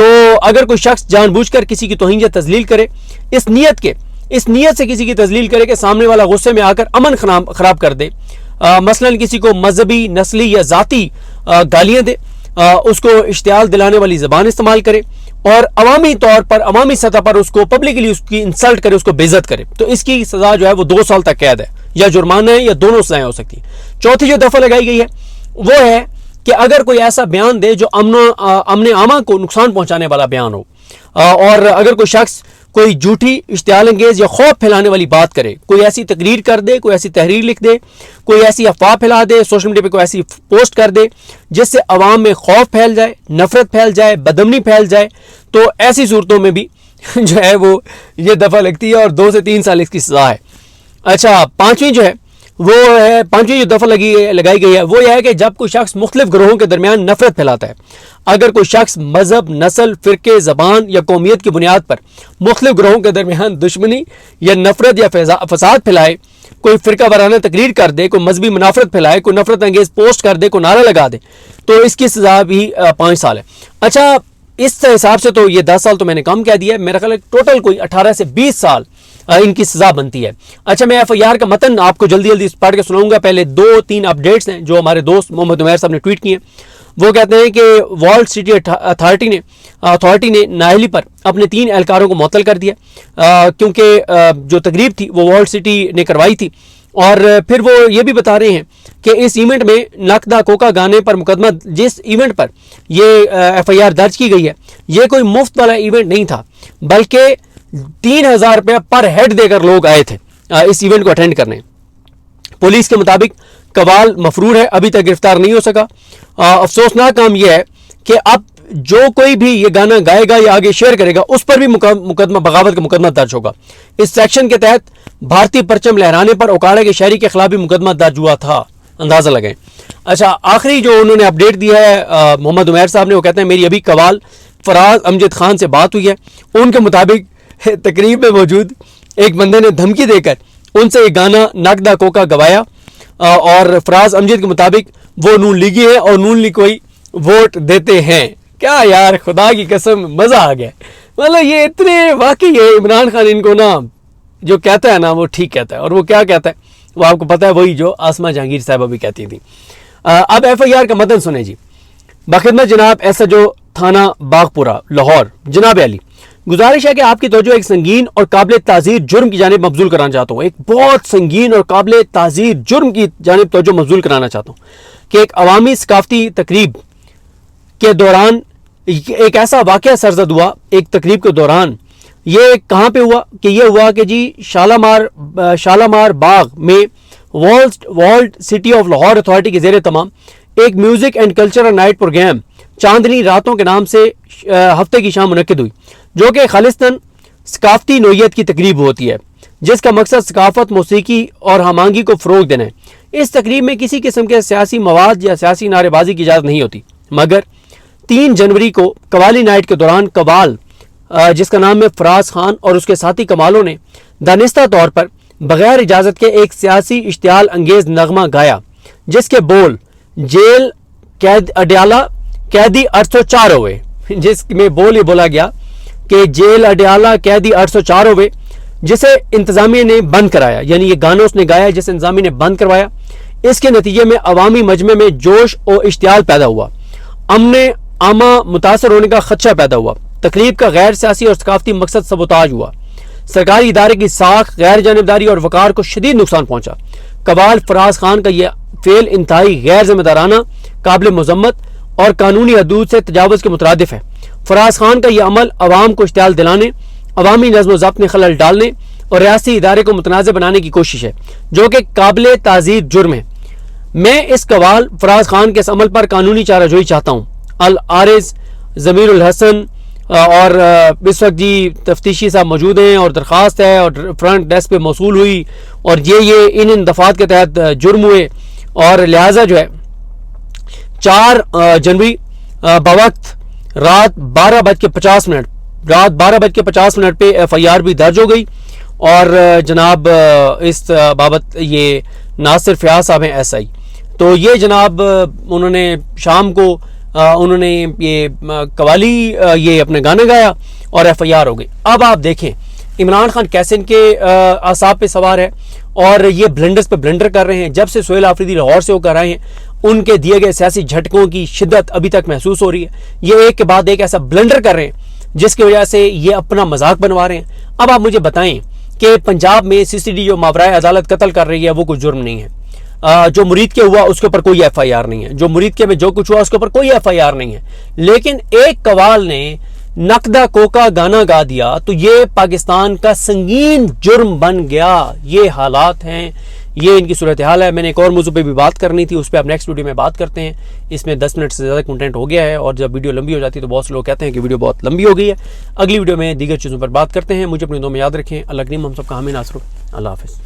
تو اگر کوئی شخص جان بوجھ کر کسی کی توہین یا تذلیل کرے اس نیت سے کسی کی تذلیل کرے کہ سامنے والا غصے میں آ کر امن خراب کر دے، مثلا کسی کو مذہبی، نسلی یا ذاتی گالیاں دے، اس کو اشتعال دلانے والی زبان استعمال کرے اور عوامی طور پر، عوامی سطح پر اس کو پبلکلی اس کی انسلٹ کرے، اس کو بے عزت کرے، تو اس کی سزا جو ہے وہ 2 سال تک قید ہے یا جرمانہ ہے یا دونوں سزائیں ہو سکتی ہیں۔ چوتھی جو دفعہ لگائی گئی ہے وہ ہے کہ اگر کوئی ایسا بیان دے جو امن عامہ کو نقصان پہنچانے والا بیان ہو، اور اگر کوئی شخص کوئی جھوٹی، اشتعال انگیز یا خوف پھیلانے والی بات کرے، کوئی ایسی تقریر کر دے، کوئی ایسی تحریر لکھ دے، کوئی ایسی افواہ پھیلا دے، سوشل میڈیا پہ کوئی ایسی پوسٹ کر دے جس سے عوام میں خوف پھیل جائے، نفرت پھیل جائے، بدامنی پھیل جائے، تو ایسی صورتوں میں بھی جو ہے وہ یہ دفعہ لگتی ہے اور 2 سے 3 سال اس کی سزا ہے۔ اچھا، پانچویں جو دفعہ لگائی گئی ہے وہ یہ ہے کہ جب کوئی شخص مختلف گروہوں کے درمیان نفرت پھیلاتا ہے، اگر کوئی شخص مذہب، نسل، فرقے، زبان یا قومیت کی بنیاد پر مختلف گروہوں کے درمیان دشمنی یا نفرت یا فساد پھیلائے، کوئی فرقہ وارانہ تقریر کر دے، کوئی مذہبی منافرت پھیلائے، کوئی نفرت انگیز پوسٹ کر دے، کوئی نعرہ لگا دے، تو اس کی سزا بھی 5 سال ہے۔ اچھا، اس حساب سے تو یہ 10 سال تو میں نے کم کہہ دیا ہے، میرا خیال ہے ٹوٹل کوئی 18 سے 20 سال ان کی سزا بنتی ہے۔ اچھا، میں ایف آئی آر کا متن آپ کو جلدی پڑھ کے سناؤں گا۔ پہلے 2-3 اپڈیٹس ہیں جو ہمارے دوست محمد عمیر صاحب نے ٹویٹ کیے ہیں۔ وہ کہتے ہیں کہ والڈ سٹی اتھارٹی نے نااہلی پر اپنے 3 اہلکاروں کو معطل کر دیا، کیونکہ جو تقریب تھی وہ والڈ سٹی نے کروائی تھی، اور پھر وہ یہ بھی بتا رہے ہیں کہ اس ایونٹ میں نقدہ کوکا گانے پر مقدمہ، جس ایونٹ پر یہ ایف آئی آر درج کی گئی ہے، یہ کوئی مفت والا ایونٹ نہیں تھا، بلکہ 3000 روپیہ پر ہیڈ دے کر لوگ آئے تھے اس ایونٹ کو اٹینڈ کرنے۔ پولیس کے مطابق قوال مفرور ہے، ابھی تک گرفتار نہیں ہو سکا۔ افسوسناک کام یہ ہے کہ اب جو کوئی بھی یہ گانا گائے گا یا آگے شیئر کرے گا اس پر بھی مقدمہ، بغاوت کا مقدمہ درج ہوگا۔ اس سیکشن کے تحت بھارتی پرچم لہرانے پر اوکاڑے کے شہری کے خلاف بھی مقدمہ درج ہوا تھا، اندازہ لگائیں۔ اچھا، آخری جو انہوں نے اپڈیٹ دیا ہے محمد عمیر صاحب نے، وہ کہتے ہیں میری ابھی قوال فراز امجد خان سے بات ہوئی ہے، ان کے مطابق تقریب میں موجود ایک بندے نے دھمکی دے کر ان سے یہ گانا نقدہ کوکا گوایا، اور فراز امجد کے مطابق وہ نون لیگی ہے اور نون لیگ کوئی ووٹ دیتے ہیں۔ کیا یار، خدا کی قسم مزہ آ گیا، مطلب یہ اتنے واقعی ہے عمران خان ان کو نا جو کہتا ہے نا وہ ٹھیک کہتا ہے، اور وہ کیا کہتا ہے وہ آپ کو پتہ ہے، وہی جو آسمہ جہانگیر صاحبہ بھی کہتی تھی۔ اب ایف آئی آر کا متن سنیں جی۔ بخدمت جناب ایس ایچ او تھانہ باغپورہ لاہور، جناب علی، گزارش ہے کہ آپ کی توجہ ایک سنگین اور قابل تعزیر جرم کی جانب مبذول کرانا چاہتا ہوں، ایک بہت سنگین اور قابل تعزیر جرم کی جانب توجہ مبذول کرانا چاہتا ہوں کہ ایک عوامی ثقافتی تقریب کے دوران ایک ایسا واقعہ سرزد ہوا، ایک تقریب کے دوران، یہ کہاں پہ ہوا کہ یہ ہوا کہ جی شالامار باغ میں walled city of Lahore authority کے زیر تمام ایک music and cultural night programme چاندنی راتوں کے نام سے ہفتے کی شام منعقد ہوئی، جو کہ خالصتاً ثقافتی نوعیت کی تقریب ہوتی ہے جس کا مقصد ثقافت، موسیقی اور ہم آہنگی کو فروغ دینا ہے۔ اس تقریب میں کسی قسم کے سیاسی مواد یا سیاسی نعرے بازی کی اجازت نہیں ہوتی، مگر 3 جنوری کو قوالی نائٹ کے دوران قوال جس کا نام ہے فراز خان اور اس کے ساتھی کمالوں نے دانستہ طور پر بغیر اجازت کے ایک سیاسی اشتعال انگیز نغمہ گایا جس کے بول جیل اڈیالہ قیدی 804 ہوئے، جس میں بول یہ بولا گیا کہ جیل اڈیالہ قیدی 804 ہوئے، جسے انتظامیہ نے بند کرایا، یعنی یہ گانا اس نے گایا جسے انتظامیہ نے بند کروایا۔ اس کے نتیجے میں عوامی مجمع میں جوش اور اشتعال پیدا ہوا، امن عامہ متاثر ہونے کا خدشہ پیدا ہوا، تقریب کا غیر سیاسی اور ثقافتی مقصد سبوتاج ہوا، سرکاری ادارے کی ساکھ، غیر جانبداری اور وقار کو شدید نقصان پہنچا۔ قوال فراز خان کا یہ فعل انتہائی غیر ذمہ دارانہ، قابل مذمت اور قانونی حدود سے تجاوز کے مترادف ہے۔ فراز خان کا یہ عمل عوام کو اشتعال دلانے، عوامی نظم و ضبط میں خلل ڈالنے اور ریاستی ادارے کو متنازع بنانے کی کوشش ہے، جو کہ قابل تعزیر جرم ہے۔ میں اس قوال فراز خان کے اس عمل پر قانونی چارہ جوئی چاہتا ہوں۔ العارض ضمیر الحسن اور اس وقت جی تفتیشی صاحب موجود ہیں اور درخواست ہے اور فرنٹ ڈیسک پہ موصول ہوئی اور یہ ان دفعات کے تحت جرم ہوئے، اور لہٰذا جو ہے 4 جنوری بوقت رات 12:50 پہ ایف آئی آر بھی درج ہو گئی، اور جناب اس بابت یہ ناصر فیاض صاحب ہیں ایس آئی، تو یہ جناب انہوں نے شام کو انہوں نے یہ قوالی یہ اپنے گانا گایا اور FIR ہو گئی. اب آپ دیکھیں عمران خان کیسے ان کے اعصاب پہ سوار ہے اور یہ بلنڈرز پہ بلنڈر کر رہے ہیں. جب سے سہیل آفریدی لاہور سے ہو کر آئے ہیں ان کے دیے گئے سیاسی جھٹکوں کی شدت ابھی تک محسوس ہو رہی ہے. یہ ایک کے بعد ایک ایسا بلنڈر کر رہے ہیں جس کی وجہ سے یہ اپنا مذاق بنوا رہے ہیں. اب آپ مجھے بتائیں کہ پنجاب میں CCD جو ماورائے عدالت قتل کر رہی ہے وہ کوئی جرم نہیں ہے. جو مرید کے ہوا اس کے اوپر کوئی FIR نہیں ہے. جو مرید کے میں جو کچھ ہوا اس کے اوپر کوئی FIR نہیں ہے. لیکن ایک قوال نے نقدہ کوکا گانا گا دیا تو یہ پاکستان کا سنگین جرم بن گیا. یہ حالات ہیں, یہ ان کی صورتحال ہے. میں نے ایک اور موضوع پہ بھی بات کرنی تھی, اس پہ آپ نیکسٹ ویڈیو میں بات کرتے ہیں. اس میں 10 منٹ سے زیادہ کنٹینٹ ہو گیا ہے اور جب ویڈیو لمبی ہو جاتی ہے تو بہت سے لوگ کہتے ہیں کہ ویڈیو بہت لمبی ہو گئی ہے. اگلی ویڈیو میں دیگر چیزوں پر بات کرتے ہیں. مجھے اپنی دعا میں یاد رکھیں. اللہ کریم ہم سب کا حامی ناصر ہو. اللہ حافظ.